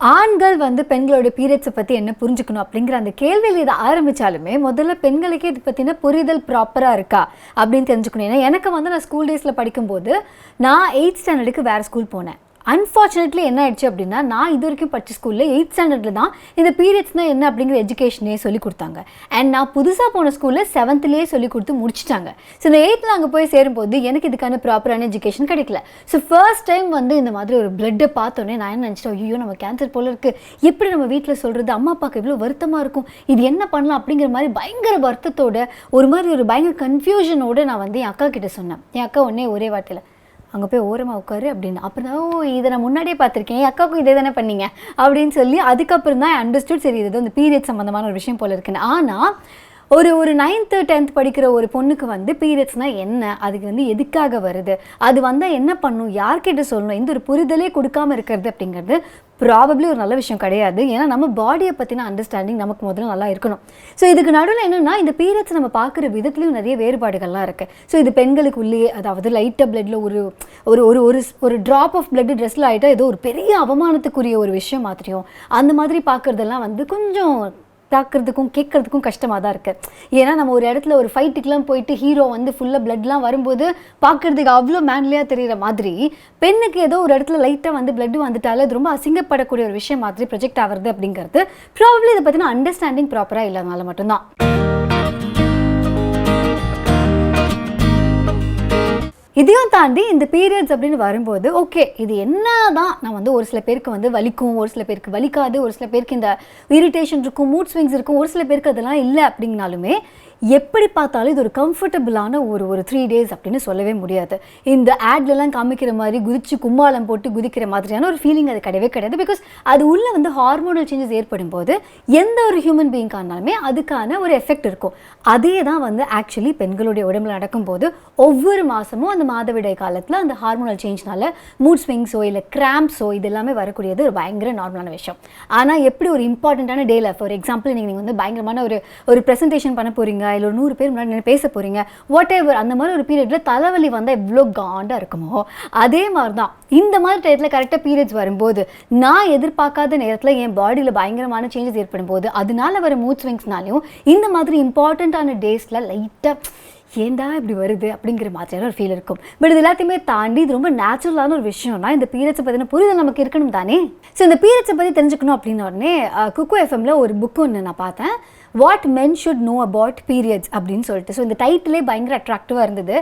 ஆண்கள் வந்து பெண்களோட பீரியட்ஸை பற்றி என்ன புரிஞ்சுக்கணும் அப்படிங்கிற அந்த கேள்வியில் இதை ஆரம்பித்தாலுமே முதல்ல பெண்களுக்கே இது பற்றின புரிதல் ப்ராப்பராக இருக்கா அப்படின்னு தெரிஞ்சுக்கணும். ஏன்னா எனக்கு வந்து நான் ஸ்கூல் டேஸில் படிக்கும்போது நான் 8th ஸ்டாண்டர்டுக்கு வேறு ஸ்கூல் போனேன். அன்ஃபார்ச்சுனேட்லி என்ன ஆயிடுச்சு அப்படின்னா, நான் இது வரைக்கும் படித்த ஸ்கூலில் 8th ஸ்டாண்டர்டில் தான் இந்த பீரியட்ஸ்னால் என்ன அப்படிங்கிற எஜுகேஷனே சொல்லி கொடுத்தாங்க. அண்ட் நான் புதுசாக போன ஸ்கூலில் 7th சொல்லி கொடுத்து முடிச்சிட்டாங்க. ஸோ இந்த 8th அங்கே போய் சேரும்போது எனக்கு இதுக்கான ப்ராப்பரான எஜுகேஷன் கிடைக்கல. ஸோ ஃபர்ஸ்ட் டைம் வந்து இந்த மாதிரி ஒரு பிளட்டை பார்த்தோன்னே நான் என்ன நினச்சிட்டேன், ஐயோ நம்ம கேன்சர் போல இருக்குது, எப்படி நம்ம வீட்டில் சொல்கிறது, அம்மா அப்பாவுக்கு எவ்வளோ வருத்தமாக இருக்கும், இது என்ன பண்ணலாம் அப்படிங்கிற மாதிரி பயங்கர வருத்தத்தோட ஒரு பயங்கர கன்ஃபியூஷனோடு நான் வந்து என் அக்கா கிட்டே சொன்னேன். என் அக்கா ஒரே வார்த்தையில், அங்கே போய் ஓரமாக உட்காரு அப்படின்னு. அப்புறம் தான் இதை நான் முன்னாடியே பார்த்துருக்கேன், என் அக்காவுக்கும் இதே தானே பண்ணீங்க அப்படின்னு சொல்லி அதுக்கப்புறம் தான் அண்டர்ஸ்டுட், சரி இது வந்து பீரியட் சம்மந்தமான ஒரு விஷயம் போல் இருக்குன்னு. ஆனால் ஒரு 9th 10th படிக்கிற ஒரு பொண்ணுக்கு வந்து பீரியட்ஸ்னால் என்ன, அதுக்கு வந்து எதுக்காக வருது, அது வந்தால் என்ன பண்ணும், யார்கிட்ட சொல்லணும், இந்த ஒரு புரிதலே கொடுக்காமல் இருக்கிறது அப்படிங்கிறது ப்ராபப்ளி ஒரு நல்ல விஷயம் கிடையாது. ஏன்னா நம்ம பாடியை பற்றின அண்டர்ஸ்டாண்டிங் நமக்கு முதல்ல நல்லா இருக்கணும். ஸோ இதுக்கு நடுவில் என்னென்னா, இந்த பீரியட்ஸ் நம்ம பார்க்குற விதத்துலையும் நிறைய வேறுபாடுகள்லாம் இருக்குது. ஸோ இது பெண்களுக்கு உள்ளே, அதாவது லைட்டாக பிளட்டில் ஒரு ட்ராப் ஆஃப் பிளட் ட்ரெஸ்ஸில் ஆகிட்டா ஏதோ ஒரு பெரிய அவமானத்துக்குரிய ஒரு விஷயம் மாதிரியும் அந்த மாதிரி பார்க்குறதெல்லாம் வந்து கொஞ்சம் பார்க்குறதுக்கும் கேட்குறதுக்கும் கஷ்டமாக தான் இருக்குது. ஏன்னா நம்ம ஒரு இடத்துல ஒரு ஃபைட்டுக்கெலாம் போயிட்டு ஹீரோ வந்து ஃபுல்லாக பிளட்லாம் வரும்போது பார்க்குறதுக்கு அவ்வளோ மேன்லியாக தெரிகிற மாதிரி, பெண்ணுக்கு ஏதோ ஒரு இடத்துல லைட்டாக வந்து பிளட் வந்துட்டாலே அது ரொம்ப அசிங்கப்படக்கூடிய ஒரு விஷயம் மாதிரி ப்ரொஜெக்ட் ஆகிறது அப்படிங்கிறது ப்ராபப்ளி இதை பற்றின அண்டர்ஸ்டாண்டிங் ப்ராப்பராக இல்லாதனால மட்டும்தான். இதையும் தாண்டி இந்த பீரியட்ஸ் அப்படின்னு வரும்போது ஓகே, இது என்ன தான் நான் வந்து ஒரு சில பேருக்கு வந்து வலிக்கும், ஒரு சில பேருக்கு வலிக்காது, ஒரு சில பேருக்கு இந்த இரிட்டேஷன் இருக்கும், மூட் ஸ்விங்ஸ் இருக்கும், ஒரு சில பேருக்கு அதெல்லாம் இல்லை அப்படிங்கனாலுமே எப்படி பார்த்தாலும் இது ஒரு கம்ஃபர்டபுளான ஒரு 3 days அப்படின்னு சொல்லவே முடியாது. இந்த ஆட்லலாம் காமிக்கிற மாதிரி குதிச்சு கும்மாளம் போட்டு குதிக்கிற மாதிரியான ஒரு ஃபீலிங் அது கிடையவே கிடையாது. பிகாஸ் அது உள்ளே வந்து ஹார்மோனல் சேஞ்சஸ் ஏற்படும் போது எந்த ஒரு ஹியூமன் பீயிங்கானாலுமே அதுக்கான ஒரு எஃபெக்ட் இருக்கும். அதே தான் வந்து ஆக்சுவலி பெண்களுடைய உடம்புல நடக்கும்போது ஒவ்வொரு மாதமும் அந்த மாதவிடாய் காலத்தில் அந்த ஹார்மோனல் சேஞ்ச்னால மூட் ஸ்விங்ஸோ இல்லை கிராம்ஸோ இது எல்லாமே வரக்கூடியது ஒரு பயங்கர நார்மலான விஷயம். ஆனால் எப்படி ஒரு இம்பார்ட்டண்ட்டான டேல, ஃபார் எக்ஸாம்பிள் நீங்கள் வந்து பயங்கரமான ஒரு ப்ரெசன்டேஷன் பண்ண போகிறீங்க, இல்லை ஒரு 100 பேர் முன்னாடி பேச போகிறீங்க, வாட் எவர், அந்த மாதிரி ஒரு பீரியடில் தலைவலி வந்தால் எவ்வளோ காண்டாக இருக்குமோ அதே மாதிரி தான் இந்த மாதிரி டயத்தில் கரெக்டாக பீரியட்ஸ் வரும்போது நான் எதிர்பார்க்காத நேரத்தில் என் பாடியில் பயங்கரமான சேஞ்சஸ் ஏற்படும் போது அதனால வர மூட் ஸ்விங்ஸ்னாலையும் இந்த மாதிரி இம்பார்ட்டண்ட்டான டேஸில் லைட்டாக ஏண்டா இப்படி வருது அப்படிங்கிற மாதிரியான ஒரு ஃபீல் இருக்கும். பட் இது எல்லாத்தையுமே தாண்டி இது ரொம்ப நேச்சுரலான ஒரு விஷயம்னா இந்த பீரியட்ஸை பற்றின புரிதல் நமக்கு இருக்கணும் தானே. ஸோ இந்த பீரியட்ஸை பற்றி தெரிஞ்சுக்கணும் அப்படின்ன உடனே குக்கு எஃப்எம்ல ஒரு புக்கு ஒன்று நான் பார்த்தேன், what men should know about periods அப்படின்னு சொல்லிட்டு. ஸோ இந்த டைட்டிலே பயங்கர அட்ராக்டிவாக இருந்தது.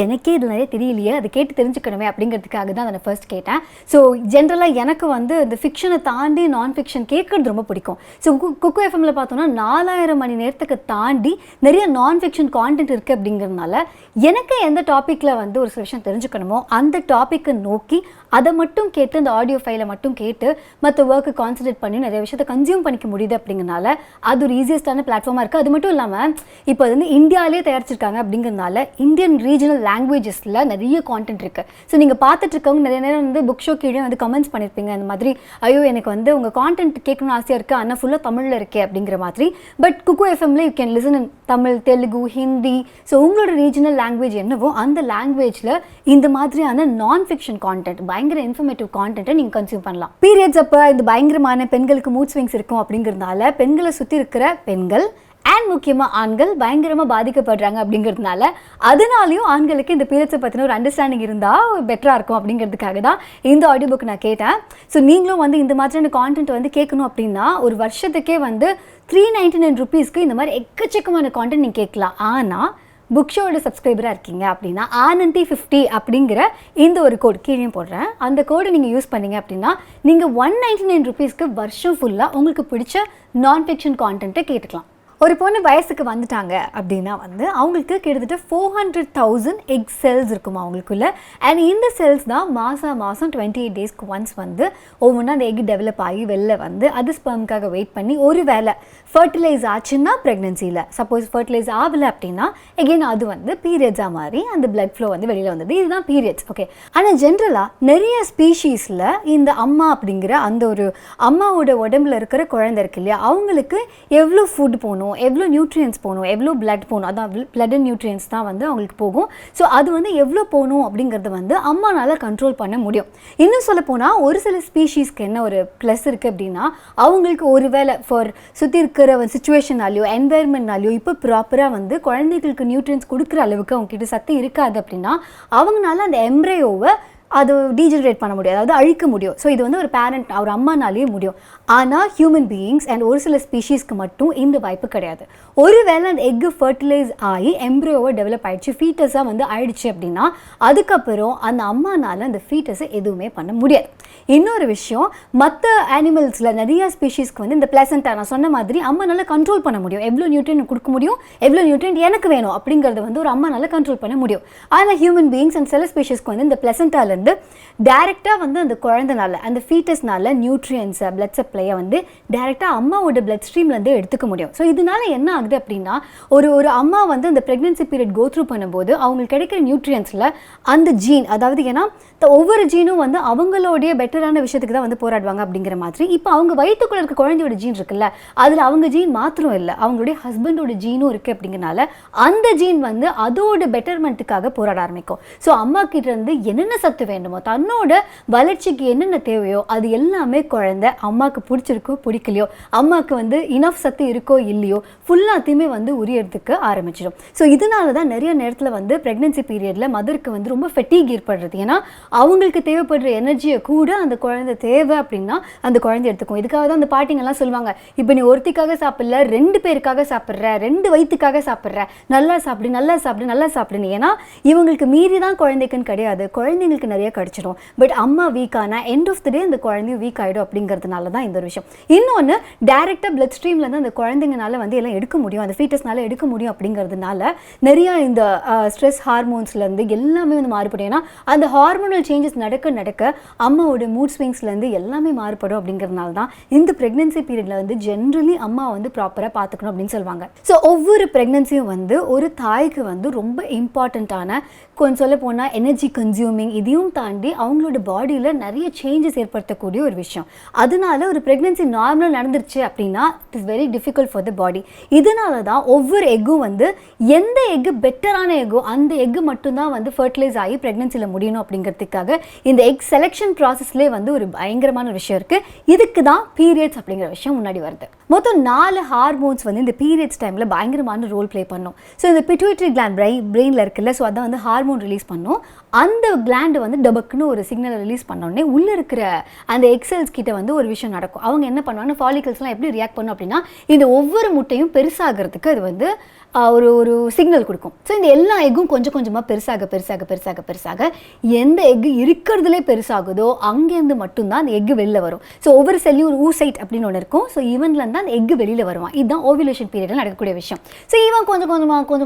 எனக்கே இதில் நிறைய தெரியலையே, அதை கேட்டு தெரிஞ்சுக்கணுமே அப்படிங்கிறதுக்காக தான் அதை ஃபர்ஸ்ட் கேட்டேன். ஸோ ஜென்ரலாக எனக்கு வந்து இந்த ஃபிக்ஷனை தாண்டி நான் ஃபிக்ஷன் கேட்குறது ரொம்ப பிடிக்கும். ஸோ குக்கு எஃப்எம்ல பார்த்தோன்னா 4000 மணி நேரத்துக்கு தாண்டி நிறைய நான் ஃபிக்ஷன் கான்டென்ட் இருக்குது அப்படிங்கிறதுனால எனக்கு எந்த டாப்பிக்கில் வந்து ஒரு சில விஷயம் தெரிஞ்சுக்கணுமோ அந்த டாப்பிக்கை நோக்கி அதை மட்டும் கேட்டு அந்த ஆடியோ ஃபைலை மட்டும் கேட்டு மற்ற ஒர்க்கு கான்சன்ட்ரேட் பண்ணி நிறைய விஷயத்தை கன்சியூம் பண்ணிக்க முடியுது அப்படிங்கிறனால அது ஒரு ஈஸியஸ்டான பிளாட்ஃபார்மாக இருக்குது. அது மட்டும் இல்லாமல் இப்போ அது வந்து இந்தியாவிலே தயாரிச்சிருக்காங்க அப்படிங்கிறதுனால இந்தியன் ரீஜனல் லாங்குவேஜஸில் நிறைய கான்டென்ட் இருக்குது. ஸோ நீங்கள் பார்த்துட்டு இருக்கவங்க நிறைய நேரம் வந்து புக் ஷோ கீழே வந்து கமெண்ட்ஸ் பண்ணியிருப்பீங்க, இந்த மாதிரி ஐயோ எனக்கு வந்து உங்கள் கான்டென்ட் கேட்கணும்னு ஆசையாக இருக்குது ஆனால் ஃபுல்லாக தமிழில் இருக்கே அப்படிங்கிற மாதிரி. பட் குக்கு எஃப்எம்ல you can listen in Tamil, Telugu, Hindi. So உங்களோட ரீஜனல் லாங்குவேஜ் என்னவோ அந்த லாங்குவேஜில் இந்த மாதிரியான நான் ஃபிக்ஷன் கான்டென்ட், பயங்கர இன்ஃபர்மேட்டிவ் கான்டென்ட்டை நீங்கள் கன்சியூம் பண்ணலாம். பீரியட்ஸ் அப்போ இந்த பயங்கரமான பெண்களுக்கு மூட் ஸ்விங்ஸ் இருக்கும் அப்படிங்கிறதுனால பெண்களை சுற்றி இருக்கிற பெண்கள் அண்ட் முக்கியமாக ஆண்கள் பயங்கரமாக பாதிக்கப்படுறாங்க அப்படிங்கிறதுனால அதனாலையும் ஆண்களுக்கு இந்த பீரியட்ஸை பற்றின ஒரு அண்டர்ஸ்டாண்டிங் இருந்தால் பெட்டராக இருக்கும் அப்படிங்கிறதுக்காக தான் இந்த ஆடியோ புக் நான் கேட்டேன். ஸோ நீங்களும் வந்து இந்த மாதிரியான கான்டென்ட் வந்து கேட்கணும் அப்படின்னா ஒரு வருஷத்துக்கே வந்து 399 rupeesக்கு இந்த மாதிரி எக்கச்சக்கமான கான்டென்ட் நீங்கள் கேட்கலாம். ஆனால் புக் ஷோட சப்ஸ்கிரைபராக இருக்கீங்க அப்படின்னா ANNTI50 அப்படிங்கிற இந்த ஒரு கோட் கீழே போடுறேன், அந்த கோடை நீங்கள் யூஸ் பண்ணீங்க அப்படின்னா நீங்கள் 199 rupeesக்கு வருஷம் ஃபுல்லாக உங்களுக்கு பிடிச்ச நான் ஃபிக்ஷன் கான்டென்ட்டை கேட்டுக்கலாம். ஒரு பொண்ணு வயசுக்கு வந்துட்டாங்க அப்படின்னா வந்து அவங்களுக்கு கிட்டத்தட்ட 400,000 எக் செல்ஸ் இருக்குமா அவங்களுக்குள்ள. அண்ட் இந்த செல்ஸ் தான் மாதம் 28 டேஸ்க்கு ஒன்ஸ் வந்து ஒவ்வொன்றா அந்த எக் டெவலப் ஆகி வெளில வந்து அது ஸ்பெர்முக்காக வெயிட் பண்ணி ஒரு வேளை ஃபர்டிலைஸ் ஆச்சுன்னா ப்ரெக்னென்சியில், சப்போஸ் ஃபர்டிலைஸ் ஆகலை அப்படின்னா எகெயின் அது வந்து பீரியட்ஸாக மாறி அந்த பிளட் ஃப்ளோ வந்து வெளியில் வந்தது. இதுதான் பீரியட்ஸ். ஓகே, ஆனால் ஜென்ரலாக நிறைய ஸ்பீஷீஸில் இந்த அம்மா அப்படிங்கிற அந்த ஒரு அம்மாவோட உடம்புல இருக்கிற குழந்தை இருக்கு இல்லையா, அவங்களுக்கு எவ்வளோ ஃபுட் போகணும், போகணும், எவ்வளோ நியூட்ரியன்ஸ் போகணும், எவ்வளோ பிளட் போகணும், அதான் பிளட் அண்ட் நியூட்ரியன்ஸ் தான் வந்து அவங்களுக்கு போகும். ஸோ அது வந்து எவ்வளோ போகணும் அப்படிங்கிறது வந்து அம்மானால் கண்ட்ரோல் பண்ண முடியும். இன்னும் சொல்ல போனால் ஒரு சில ஸ்பீஷீஸ்க்கு என்ன ஒரு ப்ளஸ் இருக்குது அப்படின்னா, அவங்களுக்கு ஒரு வேளை ஃபார் சுற்றி இருக்கிற சுச்சுவேஷனாலையோ என்வைரன்மெண்ட்னாலையோ இப்போ ப்ராப்பராக வந்து குழந்தைகளுக்கு நியூட்ரியன்ஸ் கொடுக்குற அளவுக்கு அவங்ககிட்ட சத்து இருக்காது அப்படின்னா அவங்களால அந்த எம்ப்ரையோவை அது டீஜெனரேட் பண்ண முடியும், அதாவது அழிக்க முடியும். ஸோ இது வந்து ஒரு பேரண்ட் ஒரு அம்மானாலேயே முடியும். ஆனால் ஹியூமன் பீயிங்ஸ் அண்ட் ஒரு சில ஸ்பீஷீஸ்க்கு மட்டும் இந்த வாய்ப்பு கிடையாது. ஒருவேளை அந்த எக்கு ஃபர்டிலைஸ் ஆகி எம்ப்ரியோவை டெவலப் ஆகிடுச்சு, ஃபீட்டஸாக வந்து ஆயிடுச்சு அப்படின்னா அதுக்கப்புறம் அந்த அம்மானால் அந்த ஃபீட்டஸை எதுவுமே பண்ண முடியாது. இன்னொரு விஷயம், மற்ற அனிமல்ஸில் நிறைய ஸ்பீஷீஸ்க்கு வந்து இந்த பிளசண்டா நான் சொன்ன மாதிரி அம்மானால் கண்ட்ரோல் பண்ண முடியும், எவ்வளோ நியூட்ரியன்ட் கொடுக்க முடியும், எவ்வளோ நியூட்ரியன்ட் எனக்கு வேணும் அப்படிங்கிறத வந்து ஒரு அம்மானால் கண்ட்ரோல் பண்ண முடியும். ஆனால் ஹியூமன் பீயிங்ஸ் அண்ட் சில ஸ்பீஷீஸ்க்கு வந்து இந்த பிளசண்டால டைரெக்டாக வந்து அந்த குழந்தைனால அந்த ஃபீட்டஸ்னால நியூட்ரியன்ஸை பிளட் சப்ளையை வந்து டைரெக்டாக அம்மாவோட பிளட் ஸ்ட்ரீம்லேருந்து எடுத்துக்க முடியும். ஸோ இதனால என்ன ஆகுது அப்படின்னா ஒரு அம்மா வந்து அந்த ப்ரெக்னென்சி பீரியட் கோத்ரூ பண்ணும்போது அவங்களுக்கு கிடைக்கிற நியூட்ரியன்ஸில் அந்த ஜீன், அதாவது ஏன்னா ஒவ்வொரு ஜீனும் வந்து அவங்களுடைய பெட்டரான விஷயத்துக்கு தான் வந்து போராடுவாங்க அப்படிங்கிற மாதிரி இப்போ அவங்க வயிற்றுக்குள்ள இருக்க குழந்தையோட ஜீன் இருக்குல்ல, அதில் அவங்க ஜீன் மாத்திரம் இல்லை, அவங்களுடைய ஹஸ்பண்டோட ஜீனும் இருக்குது. அப்படிங்கிறனால அந்த ஜீன் வந்து அதோட பெட்டர்மெண்ட்டுக்காக போராட ஆரம்பிக்கும். ஸோ அம்மா கிட்ட இருந்து என்னென்ன சத்து வேண்டுமோ, தன்னோட வளர்ச்சிக்கு என்னென்ன தேவையோ அது எல்லாமே குழந்தை அம்மாவுக்கு பிடிச்சிருக்கோ பிடிக்கலையோ, அம்மாவுக்கு வந்து இனஃப் சத்து இருக்கோ இல்லையோ ஃபுல்லாத்தையுமே வந்து உரியறதுக்கு ஆரம்பிச்சிடும். ஸோ இதனால தான் நிறைய நேரத்தில் வந்து ப்ரெக்னென்சி பீரியடில் மதருக்கு வந்து ரொம்ப ஃபெட்டிக் ஏற்படுறது. ஏன்னா அவங்களுக்கு தேவைப்படுற எனர்ஜியை கூட அந்த குழந்தை தேவை அப்படின்னா அந்த குழந்தை எடுத்துக்கும். இதுக்காக தான் அந்த பாட்டிங்கெல்லாம் சொல்லுவாங்க, இப்போ நீ ஒருத்திக்காக சாப்பிடல 2 பேருக்காக சாப்பிட்ற, 2 வயிற்றுக்காக சாப்பிட்ற, நல்லா சாப்பிடு நல்லா சாப்பிடு நல்லா சாப்பிடுன்னு. ஏன்னா இவங்களுக்கு மீறி தான் குழந்தைக்குன்னு கிடையாது, குழந்தைங்களுக்கு நிறைய கிடைச்சிடும். பட் அம்மா வீக் ஆனால் எண்ட் ஆஃப் த டே அந்த குழந்தையும் வீக் ஆகிடும். அப்படிங்கிறதுனால தான் இந்த ஒரு விஷயம். இன்னொன்று, டைரெக்டாக பிளட் ஸ்ட்ரீம்லேருந்து அந்த குழந்தைங்கனால வந்து எல்லாம் எடுக்க முடியும், அந்த ஃபீட்டஸ்னால எடுக்க முடியும். அப்படிங்கிறதுனால நிறையா இந்த ஸ்ட்ரெஸ் ஹார்மோன்ஸ்லேருந்து எல்லாமே வந்து மாறுபடும். ஏன்னா அந்த ஹார்மோனல் சேஞ்சஸ் நடக்க நடக்க அம்மாவோட மூட் ஸ்விங்ஸ்லேருந்து எல்லாமே மாறுபடும். அப்படிங்கிறதுனால தான் இந்த ப்ரெக்னென்சி பீரியடில் வந்து ஜென்ரலி அம்மா வந்து ப்ராப்பராக பார்த்துக்கணும் அப்படின்னு சொல்லுவாங்க. ஸோ ஒவ்வொரு ப்ரெக்னென்சியும் வந்து ஒரு தாய்க்கு வந்து ரொம்ப இம்பார்ட்டண்ட்டான, கொஞ்சம் சொல்ல போனால் எனர்ஜி கன்சியூமிங், இதையும் தாண்டி அவங்களோட பாடியில் நிறைய சேஞ்சஸ் ஏற்படுத்தக்கூடிய ஒரு விஷயம். அதனால ஒரு ப்ரெக்னென்சி நார்மலாக நடந்துருச்சு அப்படின்னா it is very difficult for the body. இதனால தான் ஒவ்வொரு எக்கும் வந்து எந்த எக்கு பெட்டரான எக்கோ அந்த எக்கு மட்டும்தான் வந்து ஃபர்டிலைஸ் ஆகி ப்ரெக்னென்சியில் முடியணும். அப்படிங்கிறதுக்காக இந்த எக் செலெக்ஷன் ப்ராசஸ்லேயே வந்து ஒரு பயங்கரமான விஷயம் இருக்குது. இதுக்கு தான் பீரியட்ஸ் அப்படிங்கிற விஷயம் முன்னாடி வருது. மொத்தம் 4 ஹார்மோன்ஸ் வந்து இந்த பீரியட்ஸ் டைமில் பயங்கரமான ரோல் ப்ளே பண்ணும். ஸோ இந்த பிட்யூட்டரி கிளாண்ட் பிரெயினில் இருக்குல்ல, ஸோ அதான் வந்து ஹார்மோன் ரிலீஸ் பண்ணும். அந்த கிளாண்டு வந்து டபக்குன்னு ஒரு சிக்னலை ரிலீஸ் பண்ணோடனே உள்ளே இருக்கிற அந்த எக்ஸெல்ஸ் கிட்ட வந்து ஒரு விஷயம் நடக்கும். அவங்க என்ன பண்ணுவாங்க, ஃபாலிகல்ஸ்லாம் எப்படி ரியாக்ட் பண்ணும் அப்படின்னா இந்த ஒவ்வொரு முட்டையும் பெருசாகிறதுக்கு அது வந்து ஒரு சிக்னல் கொடுக்கும். ஸோ இந்த எல்லா எக்கும் கொஞ்சம் கொஞ்சமாக பெருசாக பெருசாக பெருசாக பெருசாக எந்த எக்கு இருக்கிறதுலே பெருசாகுதோ அங்கேருந்து மட்டும்தான் அந்த எக்கு வெளியில் வரும். ஸோ ஒவ்வொரு செல்லையும் ஒரு ஊசைட் அப்படின்னு ஒன்று இருக்கும். ஸோ இவன்லேருந்து அந்த எக்கு வெளியில் வருவான். இதுதான் ஓவிலேஷன் பீரியடில் நடக்கக்கூடிய விஷயம். ஸோ இவன் கொஞ்சம்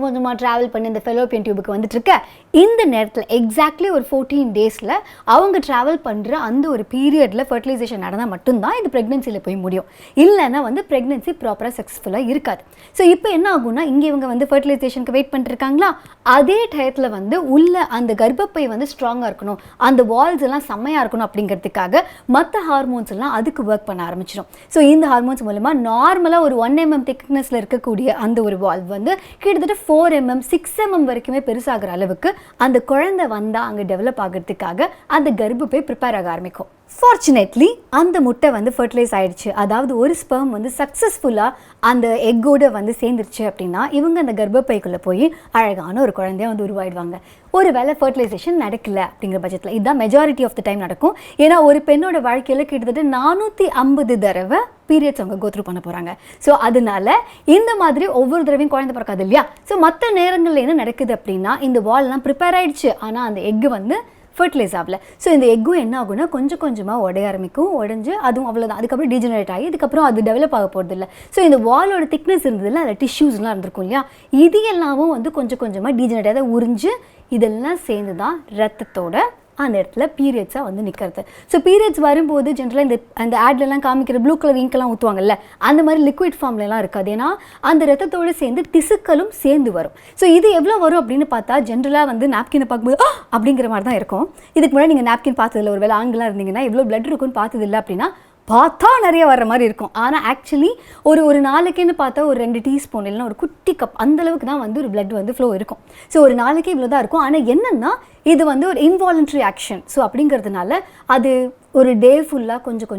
கொஞ்சமாக ட்ராவல் பண்ணி இந்த ஃபெலோப்பியன் டியூபுக்கு வந்துட்டு இருக்க இந்த நேரத்தில் எக்ஸாக்ட்லி ஒரு 14 டேஸில் அவங்க ட்ராவல் பண்ணுற அந்த ஒரு பீரியடில் ஃபர்டிலைசேஷன் நடந்தால் மட்டும்தான் இது ப்ரெக்னென்சியில் போய் முடியும். இல்லைன்னா வந்து ப்ரெக்னென்சி ப்ராப்பராக சக்ஸஸ்ஃபுல்லாக இருக்காது. ஸோ இப்போ என்ன ஆகும்னா, இங்கே இவங்க வந்து ஃபர்டிலைசேஷனுக்கு வெயிட் பண்ணிருக்காங்களா, அதே டயத்தில் வந்து உள்ள அந்த கர்ப்பப்பை வந்து ஸ்ட்ராங்காக இருக்கணும், அந்த வால்ஸ் எல்லாம் செம்மையாக இருக்கணும் அப்படிங்கிறதுக்காக மற்ற ஹார்மோன்ஸ் எல்லாம் அதுக்கு ஒர்க் பண்ண ஆரம்பிச்சிடும். ஸோ இந்த ஹார்மோன்ஸ் மூலமாக நார்மலாக ஒரு 1 mm திக்னஸில் இருக்கக்கூடிய அந்த ஒரு வால்வ் வந்து கிட்டத்தட்ட 4 mm 6 mm வரைக்குமே பெருசாகிற அளவுக்கு அந்த குழந்தை வந்தால் அங்கே டெவலப் ஆகிறதுக்காக அந்த கர்ப்பப்பை ப்ரிப்பேர் ஆக ஆரம்பிக்கும். ஃபார்ச்சுனேட்லி அந்த முட்டை வந்து ஃபர்டிலைஸ் ஆகிடுச்சு, அதாவது ஒரு ஸ்பெர்ம் வந்து சக்ஸஸ்ஃபுல்லாக அந்த எக்கோடு வந்து சேர்ந்துருச்சு அப்படின்னா இவங்க அந்த கர்ப்பப்பைக்குள்ளே போய் அழகான ஒரு குழந்தைய வந்து உருவாயிடுவாங்க. ஒரு வேளை ஃபர்டிலைசேஷன் நடக்கல அப்படிங்கிற பட்சத்தில் இதுதான் மெஜாரிட்டி ஆஃப் த டைம் நடக்கும். ஏன்னா ஒரு பெண்ணோட வாழ்க்கையில் கிட்டத்தட்ட 450 தடவை பீரியட்ஸ் அவங்க கோத்ரூ பண்ண போகிறாங்க. ஸோ அதனால இந்த மாதிரி ஒவ்வொரு தடவையும் குழந்தை பிறக்காது இல்லையா. ஸோ மற்ற நேரங்களில் என்ன நடக்குது அப்படின்னா இந்த வால்லாம் ப்ரிப்பேர் ஆகிடுச்சு, ஆனால் அந்த எக்கு வந்து ஃபர்டிலைஸ் ஆகல. ஸோ இந்த எக்கும் என்ன ஆகும்னா கொஞ்சம் கொஞ்சமாக உடைய ஆரம்பிக்கும், உடஞ்சி அதுவும் அவ்வளோதான், அதுக்கப்புறம் டீஜெனரேட் ஆகி அதுக்கப்புறம் அது டெவலப் ஆக போகிறது இல்லை. ஸோ இந்த வாலோட திக்னஸ் இருந்ததில்ல, அதில் டிஷ்யூஸ்லாம் இருந்திருக்கும் இல்லையா, இது எல்லாமும் வந்து கொஞ்சம் கொஞ்சமாக டீஜெனரேட் ஆகி உறிஞ்சு இதெல்லாம் சேர்ந்து தான் ரத்தத்தோட அந்த இடத்துல பீரியட்ஸாக வந்து நிற்கிறது. ஸோ பீரியட்ஸ் வரும்போது ஜென்ரலாக அந்த ஆட்லலாம் காமிக்கிற ப்ளூ கலர் இங்கெல்லாம் ஊற்றுவாங்கல்ல, அந்த மாதிரி லிக்விட் ஃபார்ம்லலாம் இருக்காது. ஏன்னா அந்த ரத்தத்தோடு சேர்ந்து திசுக்களும் சேர்ந்து வரும். ஸோ இது எவ்வளோ வரும் அப்படின்னு பார்த்தா ஜென்ரலாக வந்து நாப்கினை பார்க்கும்போது அப்படிங்கிற மாதிரி தான் இருக்கும். இதுக்கு முன்னாடி நீங்கள் நாப்கின் பார்த்ததில்ல, ஒரு வேளை ஆண்களாக இருந்தீங்கன்னா எவ்வளோ பிளட் இருக்குன்னு பார்த்ததில்லை அப்படின்னா பார்த்தா நிறைய வர்ற மாதிரி இருக்கும். ஆனால் ஆக்சுவலி ஒரு நாளைக்குன்னு பார்த்தா ஒரு 2 டீஸ்பூன் இல்லைன்னா ஒரு குட்டி கப் அந்தளவுக்கு தான் வந்து ஒரு பிளட் வந்து ஃப்ளோ இருக்கும். ஸோ ஒரு நாளைக்கு இவ்வளோ தான் இருக்கும். ஆனால் என்னென்னா இது வந்து ஒரு இன்வாலண்ட்ரி ஆக்ஷன். ஸோ அப்படிங்கிறதுனால அது ஒரு டே ஃபுல்லாக கொஞ்சம்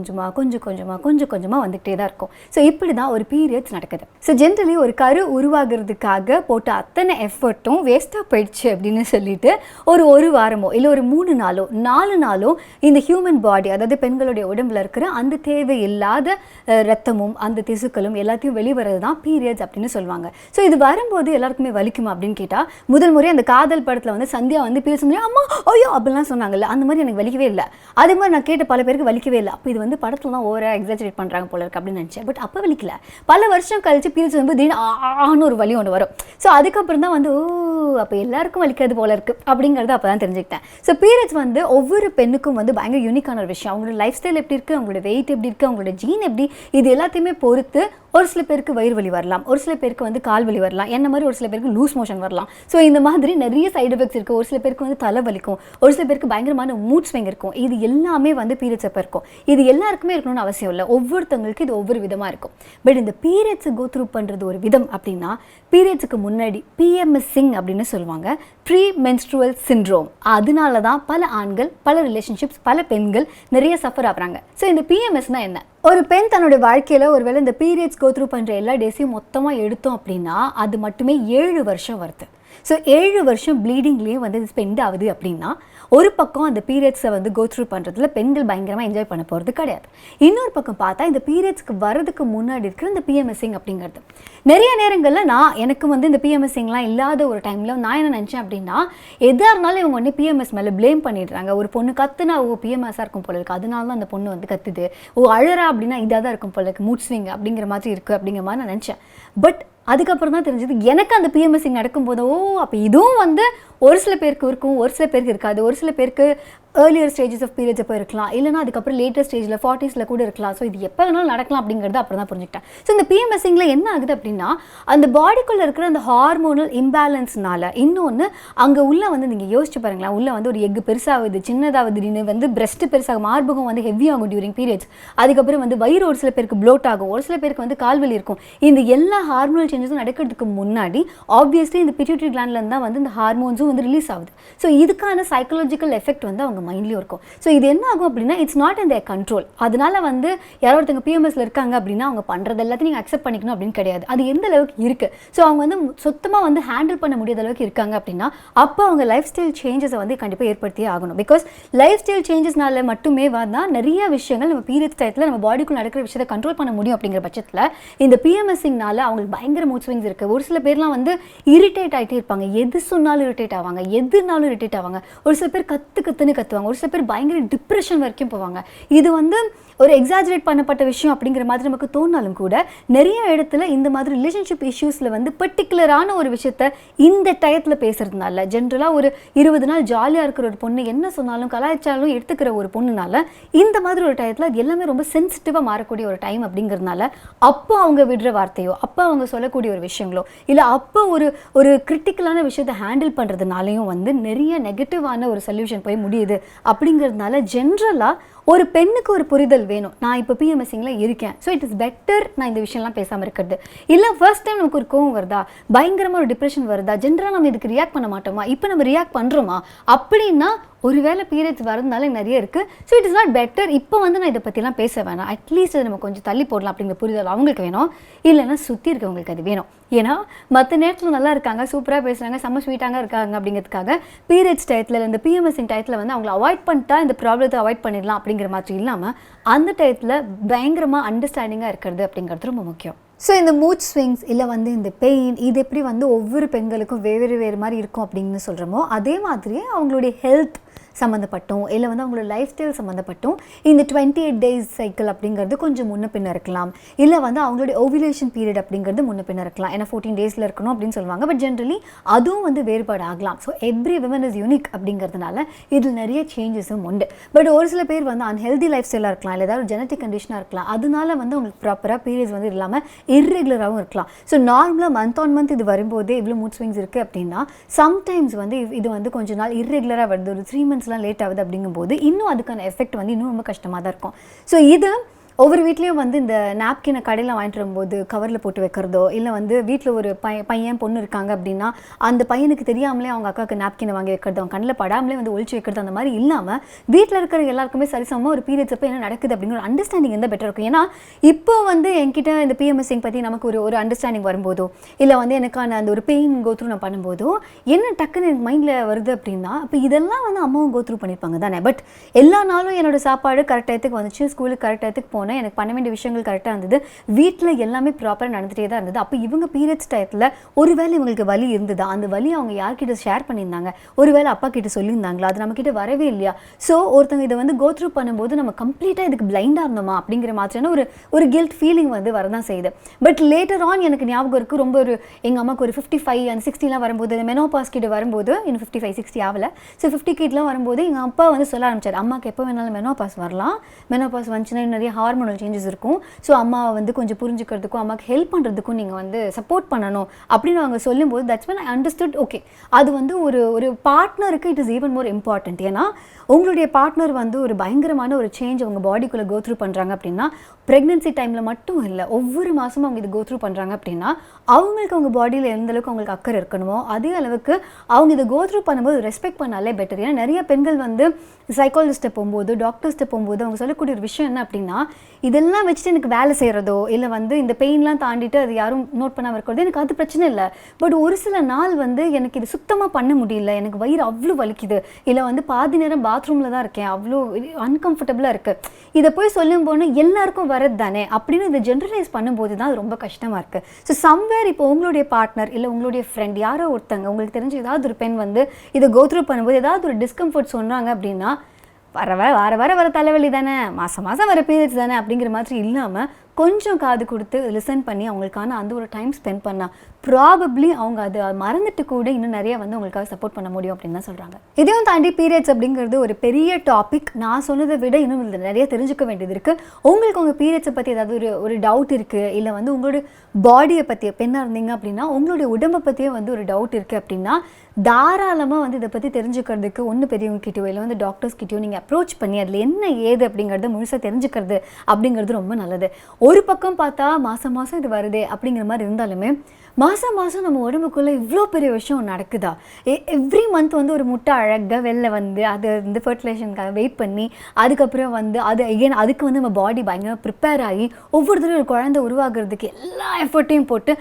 கொஞ்சமாக வந்துகிட்டே தான் இருக்கும். ஸோ இப்படி தான் ஒரு பீரியட்ஸ் நடக்குது. ஸோ ஜென்ரலி ஒரு கரு உருவாகிறதுக்காக போட்ட அத்தனை எஃபர்ட்டும் வேஸ்ட்டாக போயிடுச்சு அப்படின்னு சொல்லிட்டு ஒரு வாரமோ இல்லை ஒரு 3 நாளோ 4 நாளோ இந்த ஹியூமன் பாடி, அதாவது பெண்களுடைய உடம்புல இருக்கிற அந்த தேவையில்லாத ரத்தமும் அந்த திசுக்களும் எல்லாத்தையும் வெளிவரது தான் பீரியட்ஸ் அப்படின்னு சொல்லுவாங்க. ஸோ இது வரும்போது எல்லாருக்குமே வலிக்குமா அப்படின்னு கேட்டால், முதல் முறை அந்த காதல் படத்தில் வந்து சந்தியா வந்து பீரியட்ஸ் அம்மா ஐயோ அப்படிலாம் சொன்னாங்கல்ல, அந்த மாதிரி எனக்கு வலிக்கவே இல்லை. அதே மாதிரி நான் பல பேருக்கு வலிக்கவே இல்லை. அப்போ இது வந்து படத்துல தான் ஓவரா எக்ஸாஜரேட் பண்றாங்க போல இருக்கு அப்படின்னு நினைச்சேன். பட் அப்போ வலிக்கல. பல வருஷம் கழிச்சு பீரியட்ஸ் வந்து திடீர்னு ஒரு வலி ஒன்று வரும். ஸோ அதுக்கப்புறம் தான் வந்து அப்போ எல்லாருக்கும் வலிக்காது போல இருக்கு அப்படிங்கிறது அப்போ தான் தெரிஞ்சுக்கிட்டேன். ஸோ பீரியட்ஸ் வந்து ஒவ்வொரு பெண்ணுக்கும் வந்து பயங்கர யூனிக்கான ஒரு விஷயம். அவங்களோட லைஃப் ஸ்டைல் எப்படி இருக்குது, அவங்களோட வெயிட் எப்படி இருக்குது, அவங்களோட ஜீன் எப்படி, இது எல்லாத்தையுமே பொறுத்து ஒரு சில பேருக்கு வயிறு வலி வரலாம், ஒரு சில பேருக்கு வந்து கால் வலி வரலாம், என்ன மாதிரி ஒரு சில பேருக்கு லூஸ் மோஷன் வரலாம். ஸோ இந்த மாதிரி நிறைய சைடு எஃபெக்ட்ஸ் இருக்குது. ஒரு சில பேருக்கு வந்து தலை வலிக்கும், ஒரு சில பேருக்கு பயங்கரமான மூட் ஸ்விங் இருக்கும். இது எல்லாமே வந்து பீரியட்ஸ் அப்போ இருக்கும். இது எல்லாருக்குமே இருக்கணும்னு அவசியம் இல்லை. ஒவ்வொருத்தவங்களுக்கு இது ஒவ்வொரு விதமாக இருக்கும். பட் இந்த பீரியட்ஸை கோ த்ரூ பண்ணுறது ஒரு விதம் அப்படின்னா, பீரியட்ஸுக்கு முன்னாடி PMSing அப்படின்னு சொல்லுவாங்க, ப்ரீ மென்ஸ்ட்ருவல் சிண்ட்ரோம். அதனால தான் பல ஆண்கள், பல ரிலேஷன்ஷிப்ஸ், பல பெண்கள் நிறைய சஃபர் ஆகுறாங்க. ஸோ இந்த PMSனா என்ன? ஒரு பெண் தன்னுடைய வாழ்க்கையில் ஒருவேளை இந்த பீரியட்ஸ் கோ த்ரூ பண்ணுற எல்லா டேஸையும் மொத்தமாக எடுத்தோம் அப்படின்னா அது மட்டுமே 7 வருஷம் வருது. ஸோ 7 வருஷம் ப்ளீடிங்லேயே வந்து ஸ்பெண்ட் ஆகுது அப்படின்னா, ஒரு பக்கம் அந்த பீரியட்ஸை வந்து கோ த்ரூ பண்ணுறதுல பெண்கள் பயங்கரமாக என்ஜாய் பண்ண போகிறது கிடையாது. இன்னொரு பக்கம் பார்த்தா இந்த பீரியட்ஸ்க்கு வரதுக்கு முன்னாடி இருக்கிற இந்த PMSing அப்படிங்கிறது நிறைய நேரங்களில் எனக்கு வந்து இந்த PMSingலாம் இல்லாத ஒரு டைமில் நான் என்ன நினச்சேன் அப்படின்னா, எதாக இருந்தாலும் இவங்க வந்து PMS மேலே ப்ளேம் பண்ணிடுறாங்க. ஒரு பொண்ணு கத்துனா PMSஆக இருக்கும் போல இருக்குது, அதனால தான் அந்த பொண்ணு வந்து கத்துது. அழறா அப்படின்னா இதாக தான் இருக்கும் போல இருக்குது, மூட் ஸ்விங் அப்படிங்கிற மாதிரி இருக்குது அப்படிங்கிற மாதிரி நான் நினச்சேன். பட் அதுக்கப்புறம் தான் தெரிஞ்சது, எனக்கு அந்த PMSing நடக்கும்போது அப்போ இதுவும் வந்து ஒரு சில பேருக்கு இருக்கும், ஒரு சில பேருக்கு இருக்காது. ஒரு சில பேருக்கு ஏர்லியர் ஸ்டேஜஸ் ஆஃப் பீரியட்ஸ் எப்போ இருக்கலாம், இல்லைனா அதுக்கப்புறம் லேட்டர் ஸ்டேஜில் 40s கூட இருக்கலாம். ஸோ இது எப்போ வேணாலும் நடக்கலாம் அப்படிங்கிறது அப்புறம் தான் புரிஞ்சுக்கிட்டேன். ஸோ இந்த PMSingல என்ன ஆகுது அப்படின்னா, அந்த பாடிக்குள்ளே இருக்கிற அந்த ஹார்மோனல் இம்பேலன்ஸ்னால இன்னொன்று அங்கே உள்ள வந்து நீங்கள் யோசிச்சு பாருங்களேன், உள்ள வந்து ஒரு எக் பெருசாகுது, சின்னதாவது, திடீர்னு வந்து பிரெஸ்ட் பெருசாகும், மார்பகம் வந்து ஹெவி ஆகும் டியூரிங் பீரியட்ஸ். அதுக்கப்புறம் வந்து வயிறு ஒரு சில பேருக்கு ப்ளோட் ஆகும், ஒரு சில பேருக்கு வந்து கால்வலி இருக்கும். இந்த எல்லா ஹார்மோனல் சேஞ்சஸும் நடக்கிறதுக்கு முன்னாடி ஆப்வியஸ்லி இந்த பிட்யூட்டரி கிளாண்ட்லேருந்து தான் வந்து இந்த ஹார்மோன்ஸும் வந்து ரிலீஸ் ஆகுது. ஸோ இதுக்கான சைக்கலாஜிக்கல் எஃபெக்ட் வந்து அவங்க மைண்ட்லேயும் இருக்கும். ஸோ இது என்ன ஆகும் அப்படின்னா, it's not in there control. அதனால வந்து யாரோ ஒருத்தங்க PMSல இருக்காங்க அப்படின்னா அவங்க பண்ணுறது எல்லாத்தையும் நீங்கள் அக்செப்ட் பண்ணிக்கணும் அப்படின்னு கிடையாது. அது எந்த அளவுக்கு இருக்குது, ஸோ அவங்க வந்து சுத்தமாக வந்து ஹேண்டில் பண்ண முடியாத அளவுக்கு இருக்காங்க அப்படின்னா, அப்போ அவங்க லைஃப் ஸ்டைல் சேஞ்சஸை வந்து கண்டிப்பாக ஏற்படுத்தியே ஆகணும். பிகாஸ் லைஃப் ஸ்டைல் சேஞ்சஸ்னால மட்டுமே தான் நிறைய விஷயங்கள் நம்ம பீரியட்ஸ் டயத்தில் நம்ம பாடிக்குள்ள நடக்கிற விஷயத்தை கண்ட்ரோல் பண்ண முடியும். அப்படிங்கிற பட்சத்தில் இந்த PMSingனால அவங்களுக்கு பயங்கர மூட் ஸ்விங்ஸ் இருக்குது. ஒரு சில பேர்லாம் வந்து இரிட்டேட் ஆகிட்டே இருப்பாங்க, எது சொன்னாலும் இரிட்டேட் ஆவாங்க, எதுனாலும் இரிட்டேட் ஆவாங்க. ஒரு சில பேர் கத்துன்னு கத்துவாங்க, ஒரு சில பேர் பயங்கர டிப்ரெஷன் வரைக்கும் போவாங்க. இது வந்து ஒரு எக்ஸாஜரேட் பண்ணப்பட்ட விஷயம் அப்படிங்கிற மாதிரி நமக்கு தோணாலும் கூட, நிறைய இடத்துல இந்த மாதிரி ரிலேஷன்ஷிப் இஷ்யூஸில் வந்து பர்டிகுலரான ஒரு விஷயத்த இந்த டயத்தில் பேசுறதுனால, ஜென்ரலாக ஒரு 20 நாள் ஜாலியாக இருக்கிற ஒரு பொண்ணு என்ன சொன்னாலும் கலாய்ச்சாலும் எடுத்துக்கிற ஒரு பொண்ணுனால இந்த மாதிரி ஒரு டயத்தில் அது எல்லாமே ரொம்ப சென்சிட்டிவாக மாறக்கூடிய ஒரு டைம் அப்படிங்கிறதுனால, அப்போ அவங்க விடுற வார்த்தையோ, அப்போ அவங்க சொல்லக்கூடிய ஒரு விஷயங்களோ, இல்லை அப்போ ஒரு கிரிட்டிக்கலான விஷயத்தை ஹேண்டில் பண்ணுறதுனாலையும் வந்து நிறைய நெகட்டிவான ஒரு சொல்யூஷன் போய் முடியுது. அப்படிங்கிறதுனால ஜென்ரலாக ஒரு பெண்ணுக்கு ஒரு புரிதல் வேணும். நான் இப்போ PMSingல இருக்கேன், ஸோ இட் இஸ் பெட்டர் நான் இந்த விஷயம்லாம் பேசாமல் இருக்கிறது. இல்லை ஃபர்ஸ்ட் டைம் நமக்கு ஒரு கோவம் வருதா, பயங்கரமாக ஒரு டிப்ரெஷன் வருதா, ஜென்ரலாக நம்ம இதுக்கு ரியாக்ட் பண்ண மாட்டோமா, இப்போ நம்ம ரியாக்ட் பண்ணுறோமா அப்படின்னா ஒருவேளை பீரியட்ஸ் வரதுனால நிறைய இருக்குது. So it is not better இப்போ வந்து நான் இதை பற்றிலாம் பேச வேணாம், அட்லீஸ்ட் அதை நம்ம கொஞ்சம் தள்ளி போடலாம் அப்படிங்கிற புரிதல் அவங்களுக்கு வேணும். இல்லைன்னா சுற்றி இருக்கவங்களுக்கு அது வேணும். ஏன்னா மற்ற நேரத்தில் நல்லா இருக்காங்க, சூப்பராக பேசுகிறாங்க, செம்ம ஸ்வீட்டாக இருக்காங்க அப்படிங்கிறதுக்காக பீரியட்ஸ் டயத்தில் இந்த PMSing டயத்தில் வந்து அவங்கள அவாய்ட் பண்ணிட்டா இந்த ப்ராப்ளத்தை அவாய்ட் பண்ணிடலாம் அப்படிங்கிற மாதிரி இல்லாமல், அந்த டயத்தில் பயங்கரமாக அண்டர்ஸ்டாண்டிங்காக இருக்கிறது அப்படிங்கிறது ரொம்ப முக்கியம். ஸோ இந்த மூட் ஸ்விங்ஸ் இல்லை வந்து இந்த பெயின், இது எப்படி வந்து ஒவ்வொரு பெண்களுக்கும் வேறு மாதிரி இருக்கும் அப்படின்னு சொல்கிறோமோ, அதே மாதிரியே அவங்களுடைய ஹெல்த் சம்மந்தப்பட்டும், இல்லை வந்து அவங்களோட லைஃப் ஸ்டைல் சம்மந்தப்பட்டும் இந்த 28 days சைக்கிள் அப்படிங்கிறது கொஞ்சம் முன்ன பின்ன இருக்கலாம். இல்லை வந்து அவங்களுடைய ஓவிலேஷன் பீரியட் அப்படிங்கிறது முன்ன பின்ன இருக்கலாம். ஏன்னா 14 daysல இருக்கணும் அப்படின்னு சொல்லுவாங்க. பட் ஜென்ரலி அதுவும் வந்து வேறுபாடு ஆகலாம். So every women is unique அப்படிங்கிறதுனால இதில் நிறைய சேஞ்சஸும் உண்டு. பட் ஒரு சில பேர் வந்து அன்ஹெல்தி லைஃப் ஸ்டைலாக இருக்கலாம், இல்லை ஏதாவது ஜெனட்டிக் கண்டிஷனாக இருக்கலாம், அதனால வந்து அவங்களுக்கு ப்ராப்பராக பீரியட்ஸ் வந்து இல்லாமல் இர்ரெகுலராகவும் இருக்கலாம். ஸோ நார்மலாக மந்த் ஆன் மந்த் இது வரும்போதே இவ்வளோ மூட் ஸ்விங்ஸ் இருக்குது அப்படின்னா, சம்டைம்ஸ் வந்து இது வந்து கொஞ்ச நாள் இர்ரெகுலராக வருது, ஒரு 3 months லேட் ஆகுது அப்படிங்கும்போது இன்னும் அதுக்கான எஃபெக்ட் வந்து இன்னும் ரொம்ப கஷ்டமாக தான் இருக்கும். ஸோ இது ஒவ்வொரு வீட்லேயும் வந்து இந்த நாப்கினை கடையில் வாங்கிட்டு வரும்போது கவரில் போட்டு வைக்கிறதோ, இல்லை வந்து வீட்டில் ஒரு பையன் பொண்ணு இருக்காங்க அப்படின்னா அந்த பையனுக்கு தெரியாமலே அவங்க அக்காவுக்கு நாப்கினை வாங்கி வைக்கிறது, அவங்க கண்ணில் படாமலே வந்து ஒழிச்சு வைக்கிறது, அந்த மாதிரி இல்லாமல் வீட்டில் இருக்கிற எல்லாருக்குமே சரிசமமாக ஒரு பீரியட்ஸ் அப்போ என்ன நடக்குது அப்படிங்கிற அண்டர்ஸ்டாண்டிங் இருந்தால் பெட்டர் இருக்கும். ஏன்னா இப்போ வந்து என்கிட்ட இந்த பிஎம்எஸ்ஸிங் பற்றி நமக்கு ஒரு அண்டர்ஸ்டாண்டிங் வரும்போதோ, இல்லை வந்து எனக்கான அந்த ஒரு பெயின் கோத்ரூ நான் பண்ணும்போதோ என்ன டக்குன்னு எனக்கு மைண்டில் வருது அப்படின்னா, இப்போ இதெல்லாம் வந்து அம்மாவும் கோத்ரூ பண்ணியிருப்பாங்க தானே. பட் எல்லா நாளும் என்னோடய சாப்பாடு கரெக்ட் டயத்துக்கு வந்துச்சு, ஸ்கூலுக்கு கரெக்ட் டயத்துக்கு போனேன், எனக்கு பண்ண வேண்டிய விஷயங்கள் கரெக்டாக இருந்தது, வீட்டில் எல்லாமே ப்ராப்பராக நடந்துகிட்டே தான் இருந்தது. அப்போ இவங்க பீரியட்ஸ் டயத்தில் ஒருவேளை இவங்களுக்கு வலி இருந்ததா, அந்த வலி அவங்க யார்கிட்ட ஷேர் பண்ணியிருந்தாங்க, ஒருவேளை அப்பா கிட்ட சொல்லியிருந்தாங்களா, அது நம்மக்கிட்ட வரவே இல்லையா. ஸோ ஒருத்தவங்க இதை வந்து கோத்ரூ பண்ணும்போது நம்ம கம்ப்ளீட்டாக இதுக்கு பிளைண்டாக இருந்தோமா அப்படிங்கிற மாதிரியான ஒரு கில்ட் ஃபீலிங் வந்து வரதான் செய்யுது. பட் லேட்டர் ஆன் எனக்கு ஞாபகம் இருக்குது, ரொம்ப எங்கள் அம்மாவுக்கு ஒரு 55 and 60 வரும்போது, மெனோபாஸ் கிட்ட வரும்போது, இன்னும் 55-60 ஆகலை, ஸோ 50 கிட்டலாம் வரும்போது எங்கள் அப்பா வந்து சொல்ல ஆரம்பிச்சார், அம்மாவுக்கு எப்போ வேணாலும் மெனோபாஸ் வரலாம், மெனோபாஸ் வந்துச்சுன்னா நிறைய ஹார்மோனல் சேஞ்சஸ் இருக்கும், ஸோ அம்மாவை வந்து கொஞ்சம் புரிஞ்சுக்கிறதுக்கும் அம்மாவுக்கு ஹெல்ப் பண்ணுறதுக்கும் நீங்கள் வந்து சப்போர்ட் பண்ணணும் அப்படின்னு அவங்க சொல்லும்போது that's when I understood. Okay, அது வந்து ஒரு பார்ட்னருக்கு it is even more important. ஏன்னா உங்களுடைய பார்ட்னர் வந்து ஒரு பயங்கரமான ஒரு சேஞ்ச் அவங்க பாடிக்குள்ளே கோத்ரூ பண்ணுறாங்க அப்படின்னா, ப்ரெக்னென்சி டைமில் மட்டும் இல்லை, ஒவ்வொரு மாதமும் அவங்க இது கோத்ரூ பண்ணுறாங்க அப்படின்னா அவங்களுக்கு அவங்க பாடியில் எந்த அளவுக்கு அவங்களுக்கு அக்கறை இருக்கணுமோ அதே அளவுக்கு அவங்க இதை கோத்ரூ பண்ணும்போது ரெஸ்பெக்ட் பண்ணாலே பெட்டர். ஏன்னா நிறைய பெண்கள் வந்து சைக்காலஜிஸ்ட்டை போகும்போது, டாக்டர்ஸ்ட்டை போகும்போது அவங்க சொல்லக்கூடிய ஒரு விஷயம் என்ன அப்படின்னா, இதெல்லாம் வச்சுட்டு எனக்கு வேலை செய்கிறதோ, இல்லை வந்து இந்த பெயின்லாம் தாண்டிட்டு அது யாரும் நோட் பண்ணாமல் இருக்கிறதோ எனக்கு அது பிரச்சனை இல்லை. பட் ஒரு சில நாள் வந்து எனக்கு இது சுத்தமாக பண்ண முடியல, எனக்கு வயிறு அவ்வளோ வலிக்குது, இல்லை வந்து பாதி நேரம் பாத்ரூமில் தான் இருக்கேன், அவ்வளோ அன்கம்ஃபர்டபுளாக இருக்குது, இதை போய் சொல்லும் போது எல்லாருக்கும் வரது தானே அப்படின்னு இதை ஜென்ரலைஸ் பண்ணும்போது தான் அது ரொம்ப கஷ்டமாக இருக்குது. ஸோ சம்வேர் இப்போ உங்களுடைய பார்ட்னர் இல்லை உங்களுடைய ஃப்ரெண்ட் யாரோ ஒருத்தங்க உங்களுக்கு தெரிஞ்ச ஏதாவது ஒரு பெண் வந்து இதை கோத்ரூ பண்ணும்போது ஏதாவது ஒரு டிஸ்கம்ஃபர்ட் சொன்னாங்க அப்படின்னா, வர தலைவலி தானே, மாதம் வர பீரியட்ஸ் தானே அப்படிங்கிற மாதிரி இல்லாமல் கொஞ்சம் காது கொடுத்து லிசன் பண்ணி அவங்களுக்கான அந்த ஒரு டைம் ஸ்பெண்ட் பண்ணால் ப்ராபப்ளி அவங்க அதை மறந்துட்டு கூட இன்னும் நிறைய வந்து அவங்களுக்காக சப்போர்ட் பண்ண முடியும் அப்படின்னு தான் சொல்கிறாங்க. இதையும் தாண்டி பீரியட்ஸ் அப்படிங்கிறது ஒரு பெரிய டாபிக். நான் சொன்னதை விட இன்னும் இதில் நிறைய தெரிஞ்சுக்க வேண்டியது இருக்குது. உங்களுக்கு உங்கள் பீரியட்ஸை பற்றி ஏதாவது ஒரு டவுட் இருக்குது, இல்லை வந்து உங்களோட பாடியை பற்றி பெண்ணாக இருந்தீங்க அப்படின்னா உங்களுடைய உடம்பை பற்றியே வந்து ஒரு டவுட் இருக்குது அப்படின்னா தாராளமாக வந்து இதை பற்றி தெரிஞ்சுக்கிறதுக்கு ஒன்று பெரியவங்க கிட்டயோ இல்லை வந்து டாக்டர்ஸ் கிட்டயோ நீங்கள் அப்ரோச் பண்ணி அதில் என்ன ஏது அப்படிங்கிறத முழுசாக தெரிஞ்சுக்கிறது அப்படிங்கிறது ரொம்ப நல்லது. ஒரு பக்கம் பார்த்தா மாதம் இது வருதே அப்படிங்கிற மாதிரி இருந்தாலுமே மாதம் நம்ம உடம்புக்குள்ளே இவ்வளோ பெரிய விஷயம் நடக்குதா. எவ்ரி மந்த் வந்து ஒரு முட்டை அழகாக வெளில வந்து அது வந்து ஃபர்டிலைசேஷனுக்காக வெயிட் பண்ணி அதுக்கப்புறம் வந்து அது எகெயின் அதுக்கு வந்து நம்ம பாடி பயங்கரமாக ப்ரிப்பேர் ஆகி ஒவ்வொரு தடவை ஒரு குழந்தை உருவாகிறதுக்கு எல்லா எஃபர்ட்டையும் போட்டு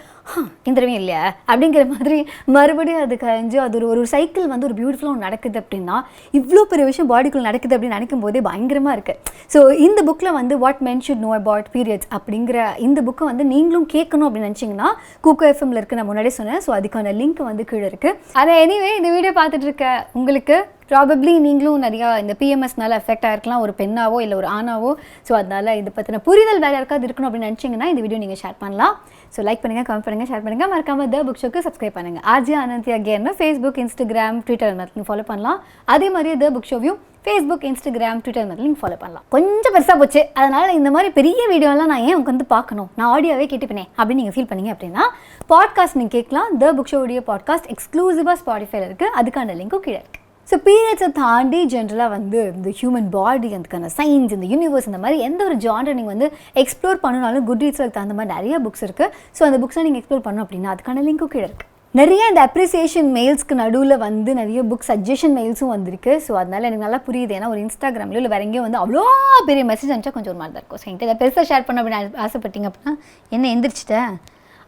இந்த தடவை இல்லையா அப்படிங்கிற மாதிரி மறுபடியும் அது கழிஞ்சு அது ஒரு சைக்கிள் வந்து ஒரு பியூட்டிஃபுல்லாக நடக்குது அப்படின்னா இவ்வளோ பெரிய விஷயம் பாடிக்குள்ளே நடக்குது அப்படின்னு நினைக்கும் போதே பயங்கரமாக இருக்குது. ஸோ இந்த புக்கில் வந்து what men should know about periods அப்படிங்கிற இந்த புக்கை வந்து நீங்களும் கேட்கணும் அப்படின்னு நினச்சிங்கன்னா கூக்கோ எஃப்எம்ல இருக்குது, நான் முன்னாடியே சொன்னேன். ஸோ அதுக்கான லிங்க் வந்து கீழே இருக்குது. அதை எனிவே இந்த வீடியோ பார்த்துட்டு இருக்க உங்களுக்கு ப்ராபப்ளி நீங்களும் நிறையா இந்த பிஎம்எஸ்னால எஃபெக்ட் ஆகிருக்கலாம், ஒரு பெண்ணாவோ இல்லை ஒரு ஆணாவோ. ஸோ அதனால் இதை பற்றின புரிதல் வேறு யாருக்காவது இருக்கணும் அப்படின்னு நினச்சிங்கன்னா இந்த வீடியோ நீங்கள் ஷேர் பண்ணலாம். ஸோ லைக் பண்ணுங்கள், கமெண்ட் பண்ணுங்கள், ஷேர் பண்ணுங்கள், மறக்காமல் த புக் ஷோக்கு சப்ஸ்கிரைப் பண்ணுங்கள். ஆர்ஜே அனந்தி அகேன்னு ஃபேஸ்புக், இன்ஸ்டாகிராம், ட்விட்டர் எல்லாத்தையும் ஃபாலோ பண்ணலாம். அதே மாதிரியே த புக் ஷோவையும் ஃபேஸ்புக், இன்ஸ்டாகிராம், ட்விட்டர் எல்லாத்தையும் ஃபாலோ பண்ணலாம். கொஞ்சம் பெருசாக போச்சு, அதனால் இந்த மாதிரி பெரிய வீடியோலாம் நான் ஏன் உங்களுக்கு வந்து பார்க்கணும், நான் ஆடியோவே கேட்டுப்பேனே அப்படின்னு நீங்கள் ஃபீல் பண்ணீங்க அப்படின்னா பாட்காஸ்ட் நீங்கள் கேட்கலாம். The book show audio podcast எக்ஸ்க்ளூசிவாக ஸ்பாட்டிஃபைல இருக்குது, அதுக்கான லிங்க்கும் கீழே இருக்குது. ஸோ பீரியட்ஸை தாண்டி ஜென்ரலாக வந்து இந்த ஹியூமன் பாடி, அதுக்கான சயின்ஸ், இந்த யூனிவர்ஸ், இந்த மாதிரி எந்த ஒரு ஜான்ரை நீங்கள் வந்து எக்ஸ்ப்ளோர் பண்ணனாலும் குட் ரீட்ஸில் தகுந்த மாதிரி நிறைய புக்ஸ் இருக்குது. ஸோ அந்த புக்ஸை நீங்கள் எக்ஸ்ப்ளோர் பண்ணணும் அப்படின்னா அதுக்கான லிங்க்கும் கீழே இருக்குது. நிறைய இந்த அப்ரிசியேஷன் மெயில்ஸ்க்கு நடுவில் வந்து நிறைய புக் சஜஷன் மெயில்ஸும் வந்திருக்கு. ஸோ அதனால் எனக்கு நல்லா புரியுது. ஏன்னா ஒரு இன்ஸ்டாகிராம்லையோ இல்லை வேறு எங்கேயும் வந்து அவ்வளோ பெரிய மெசேஜ் அனுப்பிச்சா கொஞ்சம் ஒரு மாதிரி தான் இருக்கும். ஸோ என்கிட்ட இதை பெருசாக ஷேர் பண்ண அப்படின்னு ஆசைப்பட்டீங்க அப்படின்னா என்ன எந்திரிச்சிட்டேன்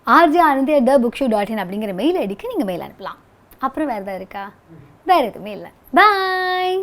rj@thebookshop.in அப்படிங்கிற மெயில் ஐடிக்கு நீங்கள் மெயில் அனுப்பலாம். அப்புறம் வேறு எதாவது இருக்கா? வேறு எதுவுமே இல்லை. பாய்.